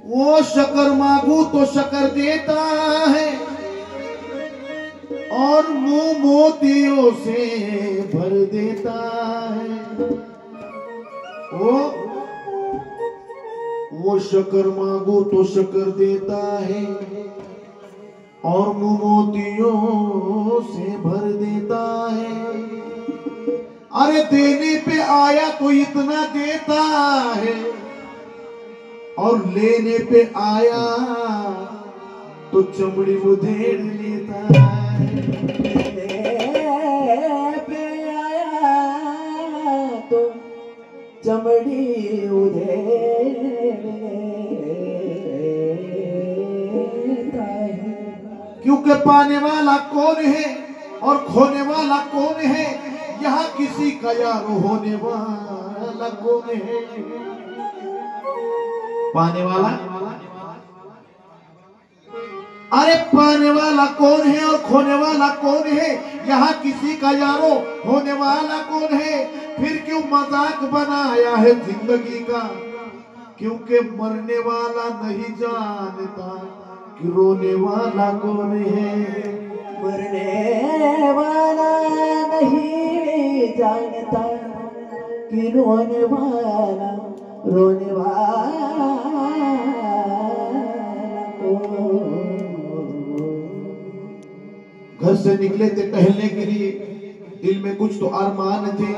वो शकर मांगू तो शकर देता है और मुंह मोतियों से भर देता है। वो शकर मांगू तो शकर देता है और मुंह मोतियों से भर देता है। अरे देने पे आया तो इतना देता है और लेने पे आया तो चमड़ी उधेड़ लेता है। लेने पे आया तो चमड़ी उधेड़ लेता है। क्योंकि पाने वाला कौन है और खोने वाला कौन है, यहाँ किसी का यार होने वाला कौन है। पाने वाला, अरे पाने वाला कौन है और खोने वाला कौन है, यहाँ किसी का यारो होने वाला कौन है। फिर क्यों मजाक बनाया है जिंदगी का, क्योंकि मरने वाला नहीं जानता कि रोने वाला कौन है। मरने वाला नहीं जानता कि रोने वाला घर से निकले थे टहलने के लिए, दिल में कुछ तो अरमान थे।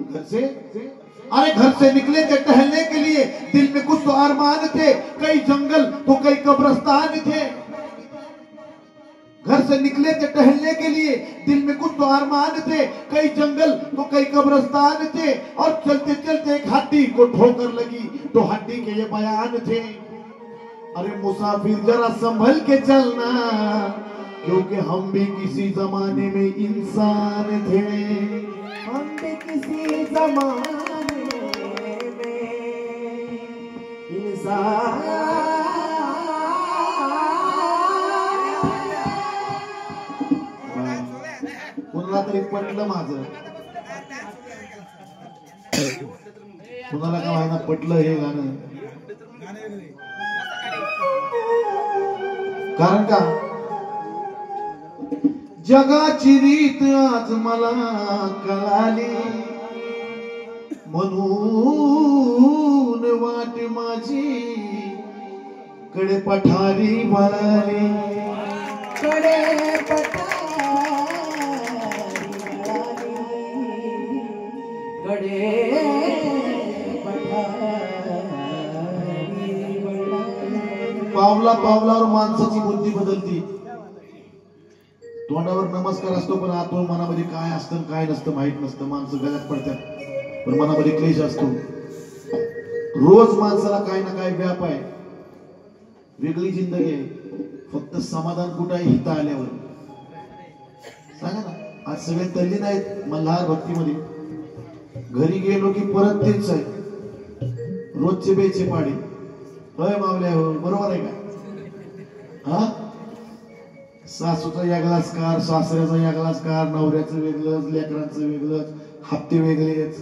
घर से निकले थे टहलने के लिए, दिल में कुछ तो अरमान थे। कई जंगल तो कई कब्रिस्तान थे। घर से निकले थे टहलने के लिए, दिल में कुछ तो अरमान थे। कई जंगल तो कई कब्रिस्तान थे। और चलते चलते एक हड्डी को ठोकर लगी तो हड्डी के ये बयान थे। अरे मुसाफिर जरा संभल के चलना, क्योंकि हम भी किसी जमाने में इंसान थे। हम भी किसी जमाने में इंसान। कुणाला तरी पटलं माझं, कुणाला का व्हायना पटलं हे गाणं. कारण का जगाची रीत आज मला कळाली, म्हणून वाट माझी कडे पठारी वळाली. कडे पठारी कडे पावला पावलावर माणसाची बुद्धी बदलती. तोंडावर नमस्कार असतो पण आतून मनामध्ये काय असतं काय नसतं माहित नसतं. माणसं गळ्यात पडतात पण मनामध्ये क्लेश असतो. रोज माणसाला काय ना काय व्याप आहे, वेगळी जिंदगी आहे. फक्त समाधान कुठं आहे इथं आल्यावर. सांगा ना, आज सगळे तल्लीन आहेत मल्हार भक्तीमध्ये. घरी गेलो की परत तेच आहे, रोजचे बेचे पाडे. होय मावल्या हो, बरोबर आहे का? हा, सासूचा यागलाच कार, सासऱ्याचा यागलाच कार, नवऱ्याचं वेगळंच, लेकरांचं वेगळंच, हप्ते वेगळेच.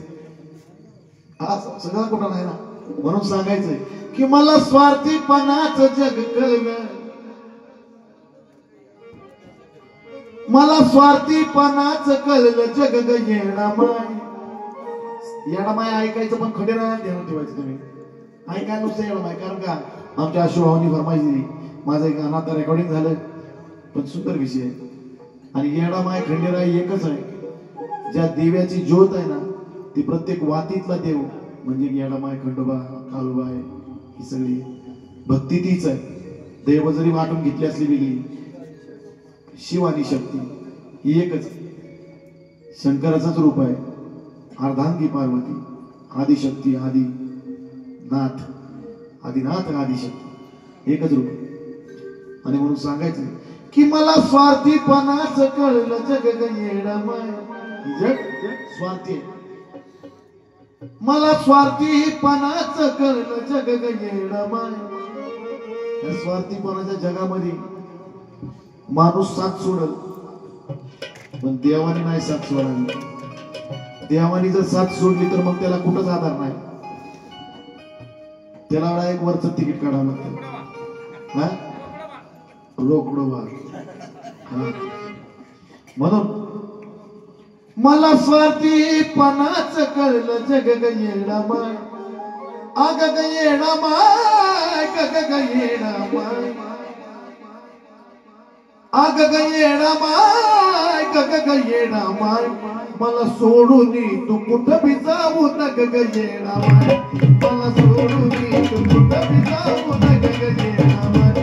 हा सगळं कुठं नाही ना. म्हणून सांगायचंय की मला स्वार्थीपणाचं जग कळलं, मला स्वार्थीपणाचं कळलं जग ग येडामाय. येडामाय ऐकायचं पण खडे नाही ध्यान ठेवायचं. तुम्ही ऐकाय नुसतं येडामाय. कारण का आमच्या अशोभावानी फरमाईश दिली. माझं एक गाणं आता रेकॉर्डिंग झालं पण सुंदर विषय आहे. आणि येडामाय खंडेराय एकच आहे. ज्या देवाची ज्योत आहे ना ती प्रत्येक वातीतला देव म्हणजे येडामाय, खंडोबा, काळोबा आहे. ही सगळी भक्ती तीच आहे. देव जरी वाटून घेतली असली वेगळी, शिव आणि शक्ती ही एकच. शंकराचंच रूप आहे. अर्धांगी पार्वती, आदिशक्ती, आदिनाथ, आदिनाथ आदिशक्ती एकच रूप. आणि म्हणून सांगायचं की मला स्वार्थीपणाचं कळलं जग ग येडामाय. जग स्वार्थी, मला स्वार्थीपणाचं कळलं जग ग येडामाय. या स्वार्थीपणाच्या जगामध्ये माणूस साथ सोडल, पण देवाने नाही साथ सोडावी. देवाने जर साथ सोडली तर मग त्याला कुठंच आधार नाही. त्याला एक वरच तिकीट काढावं लागतं. हा, रोकडो म्हणून मला स्वार्थीपणाच कळलं जग ग येडा माय, अग ग येडा माय, ग ग येडा माय, अग ग येडा माय, ग ग येडा माय. मला सोडून तू कुठं बी जाऊ नग ग येडा माय, मला सोडून तू कुठं बी जाऊ नग ग येडा माय.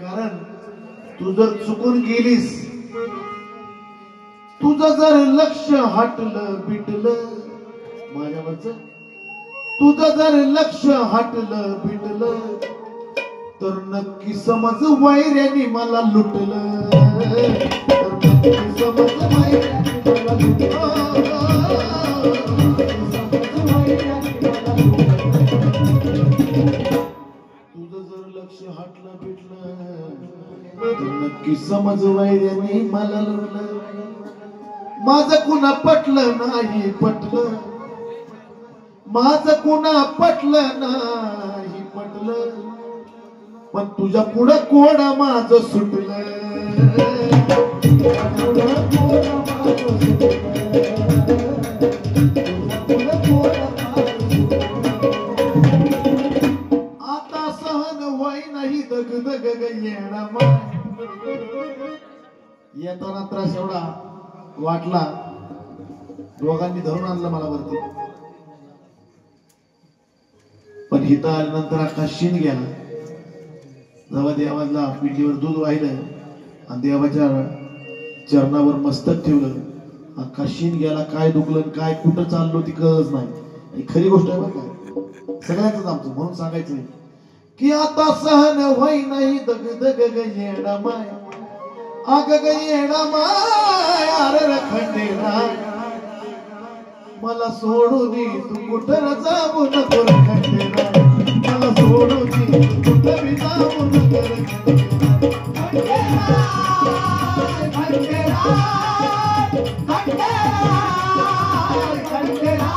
कारण तू जर चुकून गेलीस, तुझं जर लक्ष हटलं बिटलं माझ्यावरच, तुझं जर लक्ष हटलं बिटलं तर नक्की समज वैऱ्याने मला लुटलं, तर नक्की समज वैऱ्याने मला लुटलं. हटलं बिटलं तर नक्की समज वैऱ्याने मला लुटलं. माझं कुणा पटलं नाही पटलं, माझं कुणा पटलं नाही पटलं, पण तुझ्या पुढं कोण माझं सुटलं. येताना त्रास एवढा वाटला, दोघांनी धरून आणलं मला वरती, पण हिथं आल्यानंतर अख्खा शिन गेला. जेव्हा देवाला पिंडीवर दूध वाहिलं आणि देवाच्या चरणावर मस्तक ठेवलं, अख्खा शिन गेला. काय दुखलं काय कुठं चाललो ती कळच नाही. ही खरी गोष्ट आहे बरं का, सगळ्यांच आमचं म्हणून सांगायचं की आता सहन होई नाही दग दग ग येडा माय, अग ग येडा माय, अरे खंडेरा मला सोडून तू कुठं जाऊ नको खंडेरा, मला सोडून तू कुठं बी जाऊ नको खंडेरा, खंडेरा, खंडेरा, खंडेरा.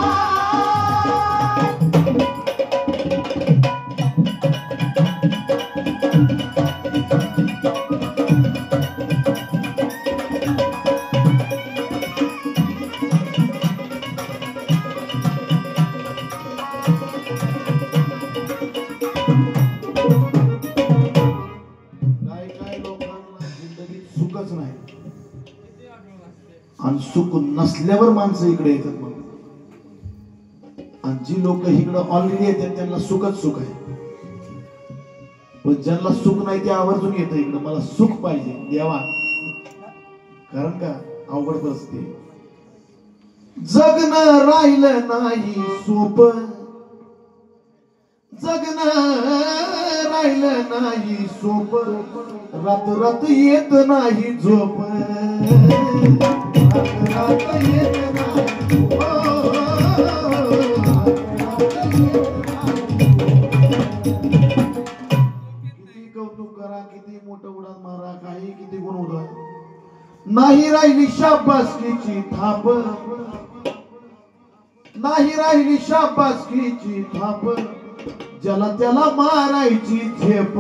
आणि सुख नसल्यावर माणसं इकडे येतात. मग आणि जी लोक इकडे ऑलरेडी येतात त्यांना सुखच सुख आहे, पण ज्यांना सुख नाही ते आवर्जून येतं इकडे. मला सुख पाहिजे देवा, कारण का अवघड परिस्थिती. जगणं राहिलं नाही सोप, जगणं राहिलं नाही सोप, रात रात येत नाही झोप, रात येत नाही. किती कौतुक करा, किती मोठं उडान मारा, काही किती गुण उडवा, नाही राहिली शाबासकीची थाप, नाही राहिली शाबासकीची थाप, ज्याला त्याला मारायची झेप.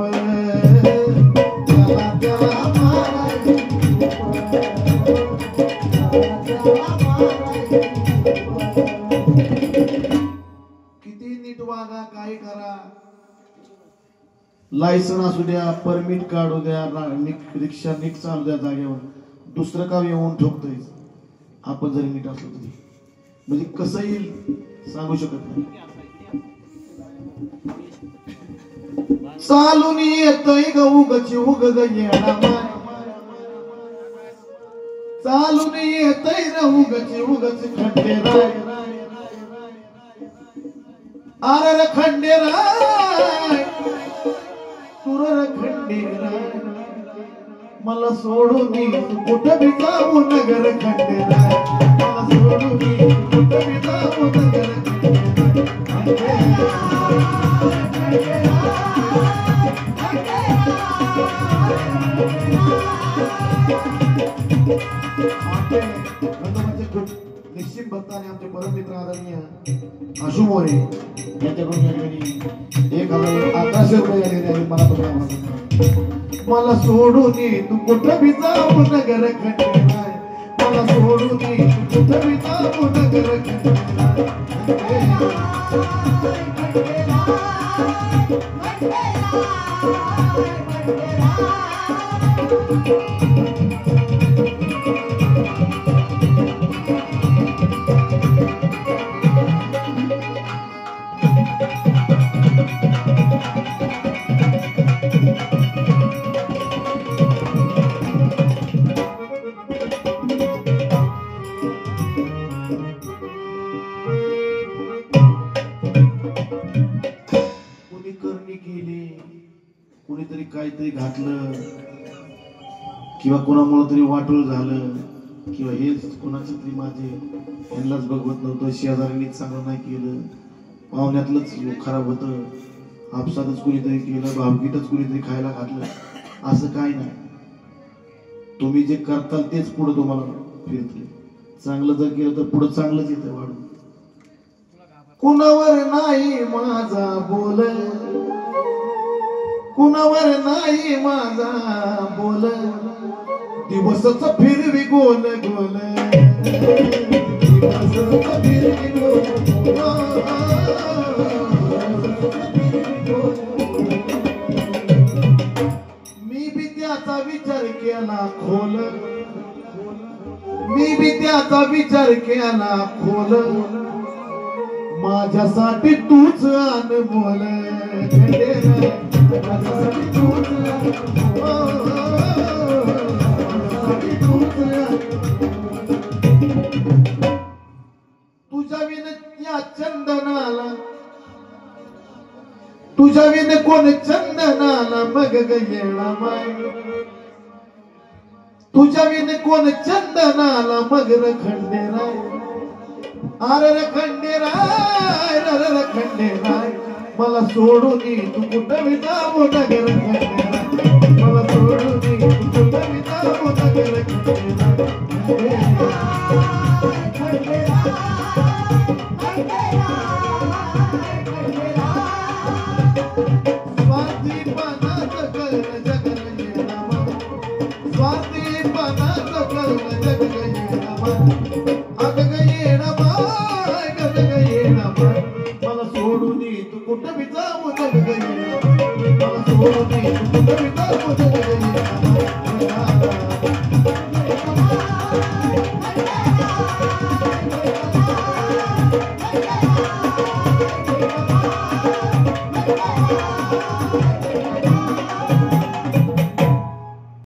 त्याला त्याला मारायची किती नीट वागा काय करा लायसन असू द्या परमिट काढू द्या रिक्षा नीट चालू द्या जागेवर दुसरं काम येऊन ठोकतोय आपण जरी नीट असलो तरी म्हणजे कसं येईल सांगू शकत नाही चालून येतोय ग उगची उग ग येणा माय चालून येतोय र उगची उगच खंडेराय अरे र खंडेराय तुर खंडेराय मला सोडून तू कुठं बी जाऊ नगर खंडेराय मला सोडून तू कुठं बी जाऊ नगर निश्चित भक्ताने आमचे परममित्र आदरणीय आशु मोरे यांच्याकडून या ठिकाणी 1111 रुपये आलेले आहेत मला तो मला सोडून तू कुठं बी जाऊ नगर खंडेराय मला सोडून तू कुठं बी जाऊ नगर कुणीतरी काहीतरी घातलं किंवा कोणामुळे तरी वाटोळ झालं किंवा हेच कोणाचं तरी माझे यांनाच बघवत नव्हतं शेजाऱ्यांनी चांगलं नाही केलं पाहुण्यातलंच खराब होतं आपसातच कुणीतरी केलं भावगीतच कुणीतरी खायला घातलं असं काय नाही तुम्ही जे करताल तेच पुढे तुम्हाला फिरते चांगलं जर केलं तर पुढे चांगलंच येतं वाढून कुणावर नाही माझा बोल कुणावर नाही माझा बोल दिवसच फिरवी गोल गोल दिवसच फिरवी गोल मी बी त्याचा विचार केला खोल मी बी त्याचा विचार केला खोल माझ्यासाठी तूच अनमोल तुझ्या विन त्या चंदनाला तुझ्या विन कोण चंदनाला मग ग येणा माय तुझ्या विन कोण चंदनाला मग र खंडेराय अरे र खंडेराय र खंडेराय मला सोडून तू कुठं बी जाऊ नगर खंडेराय मला सोडून तू कुठं बी जाऊ नगर स्वार्थी पणाच कळलं जगल येणा स्वार्थी पणाच कळलं जगल येणा अगं ग येणा बाय गग येणा बाय मला सोडून तू कुठं बी जाऊ जग मला सोडून तू कुठं बी जाऊ जग